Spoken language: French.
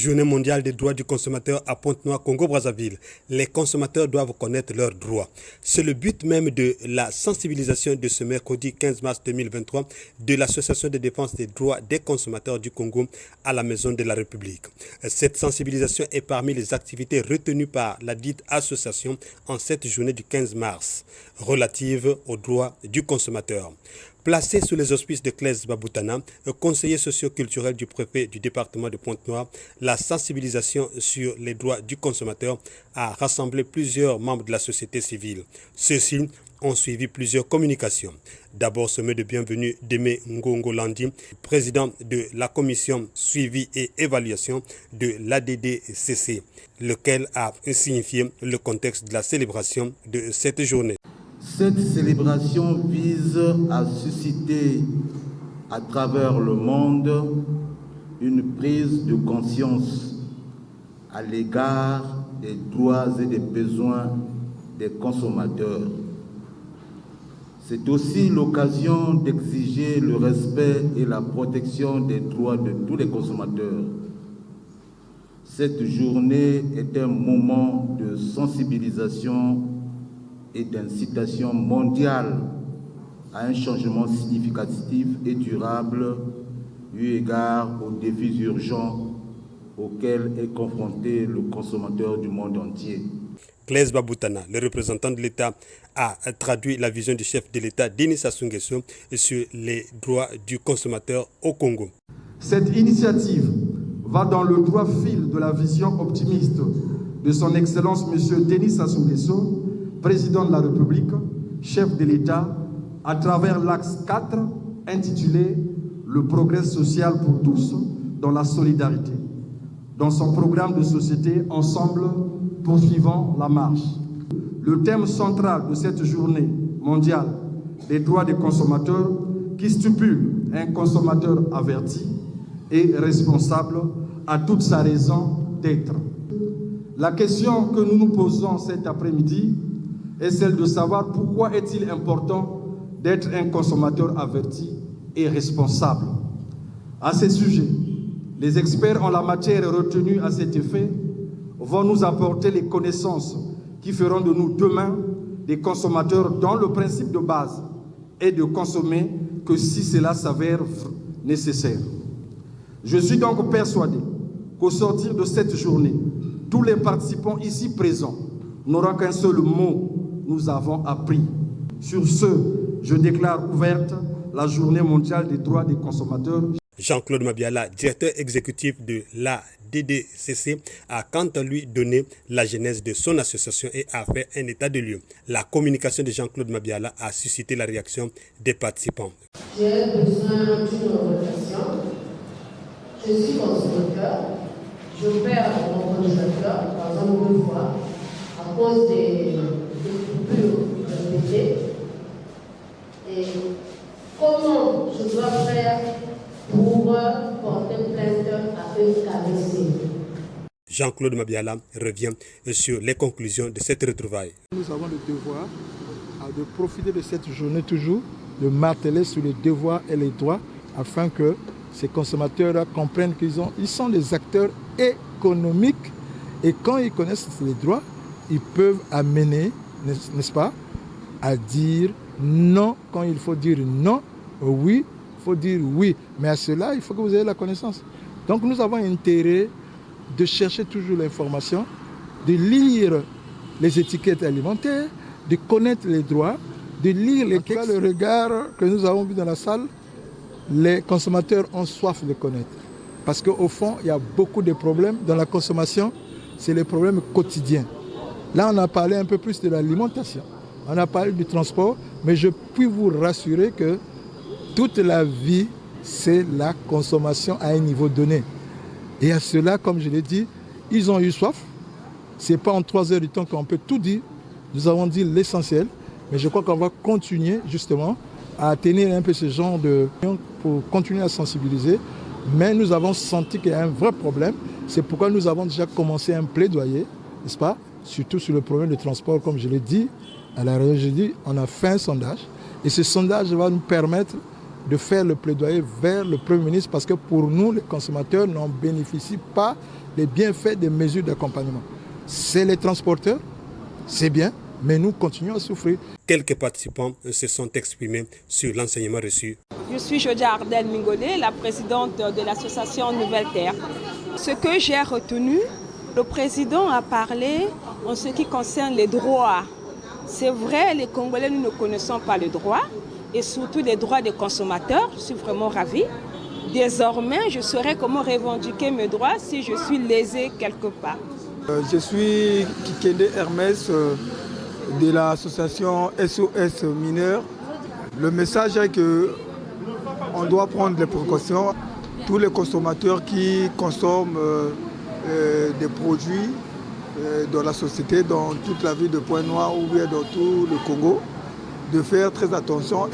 Journée mondiale des droits du consommateur à Pointe-Noire, Congo-Brazzaville. Les consommateurs doivent connaître leurs droits. C'est le but même de la sensibilisation de ce mercredi 15 mars 2023 de l'Association de défense des droits des consommateurs du Congo à la Maison de la République. Cette sensibilisation est parmi les activités retenues par la dite association en cette journée du 15 mars, relative aux droits du consommateur. Placé sous les auspices de Claes Baboutana, conseiller socio-culturel du préfet du département de Pointe-Noire, la sensibilisation sur les droits du consommateur a rassemblé plusieurs membres de la société civile. Ceux-ci ont suivi plusieurs communications. D'abord, sommet de bienvenue d'Aimé Ngongo Landi, président de la commission suivi et évaluation de l'ADDCC, lequel a signifié le contexte de la célébration de cette journée. Cette célébration vise à susciter à travers le monde une prise de conscience à l'égard des droits et des besoins des consommateurs. C'est aussi l'occasion d'exiger le respect et la protection des droits de tous les consommateurs. Cette journée est un moment de sensibilisation et d'incitation mondiale à un changement significatif et durable eu égard aux défis urgents auxquels est confronté le consommateur du monde entier. Claes Baboutana, le représentant de l'État, a traduit la vision du chef de l'État, Denis Sassou Nguesso, sur les droits du consommateur au Congo. Cette initiative va dans le droit fil de la vision optimiste de son Excellence M. Denis Sassou Nguesso, président de la République, chef de l'État, à travers l'axe 4 intitulé « Le progrès social pour tous dans la solidarité ». Dans son programme de société, ensemble, poursuivant la marche. Le thème central de cette journée mondiale des droits des consommateurs qui stipule un consommateur averti et responsable à toute sa raison d'être. La question que nous nous posons cet après-midi est celle de savoir pourquoi est-il important d'être un consommateur averti et responsable. À ce sujet, les experts en la matière retenus à cet effet vont nous apporter les connaissances qui feront de nous demain des consommateurs dont le principe de base est de consommer que si cela s'avère nécessaire. Je suis donc persuadé qu'au sortir de cette journée, tous les participants ici présents n'auront qu'un seul mot: nous avons appris. Sur ce, je déclare ouverte la Journée mondiale des droits des consommateurs. Jean-Claude Mabiala, directeur exécutif de l'ADDCC, a quant à lui donné la genèse de son association et a fait un état de lieu. La communication de Jean-Claude Mabiala a suscité la réaction des participants. J'ai besoin d'une orientation. Je suis consommateur. Je perds mon congélateur, par exemple 2 fois, à cause des coupures répétées. Et comment je dois faire pour porter plainte à EKBC? Jean-Claude Mabiala revient sur les conclusions de cette retrouvaille. Nous avons le devoir de profiter de cette journée toujours, de marteler sur les devoirs et les droits afin que ces consommateurs comprennent qu'ils sont des acteurs économiques et quand ils connaissent les droits, ils peuvent amener, n'est-ce pas, à dire non quand il faut dire non, oui, il faut dire oui. Mais à cela, il faut que vous ayez la connaissance. Donc nous avons intérêt de chercher toujours l'information, de lire les étiquettes alimentaires, de connaître les droits, de lire les textes. Le regard que nous avons vu dans la salle, les consommateurs ont soif de connaître. Parce qu'au fond, il y a beaucoup de problèmes dans la consommation, c'est les problèmes quotidiens. Là, on a parlé un peu plus de l'alimentation, on a parlé du transport, mais je puis vous rassurer que toute la vie, c'est la consommation à un niveau donné. Et à cela, comme je l'ai dit, ils ont eu soif. Ce n'est pas en 3 heures du temps qu'on peut tout dire. Nous avons dit l'essentiel, mais je crois qu'on va continuer justement à tenir un peu ce genre de... pour continuer à sensibiliser. Mais nous avons senti qu'il y a un vrai problème. C'est pourquoi nous avons déjà commencé un plaidoyer, n'est-ce pas? Surtout sur le problème de transport, comme je l'ai dit. À la région, j'ai dit, on a fait un sondage. Et ce sondage va nous permettre de faire le plaidoyer vers le Premier ministre parce que pour nous, les consommateurs n'en bénéficient pas des bienfaits des mesures d'accompagnement. C'est les transporteurs, c'est bien, mais nous continuons à souffrir. Quelques participants se sont exprimés sur l'enseignement reçu. Je suis Jodia Ardel Mingolet, la présidente de l'association Nouvelle Terre. Ce que j'ai retenu, le président a parlé en ce qui concerne les droits. C'est vrai, les Congolais, nous ne connaissons pas les droits, et surtout les droits des consommateurs. Je suis vraiment ravie. Désormais, je saurai comment revendiquer mes droits si je suis lésée quelque part. Je suis Kikende Hermès de l'association SOS Mineurs. Le message est qu'on doit prendre des précautions. Tous les consommateurs qui consomment des produits dans la société, dans toute la ville de Pointe-Noire ou bien dans tout le Congo, de faire très attention.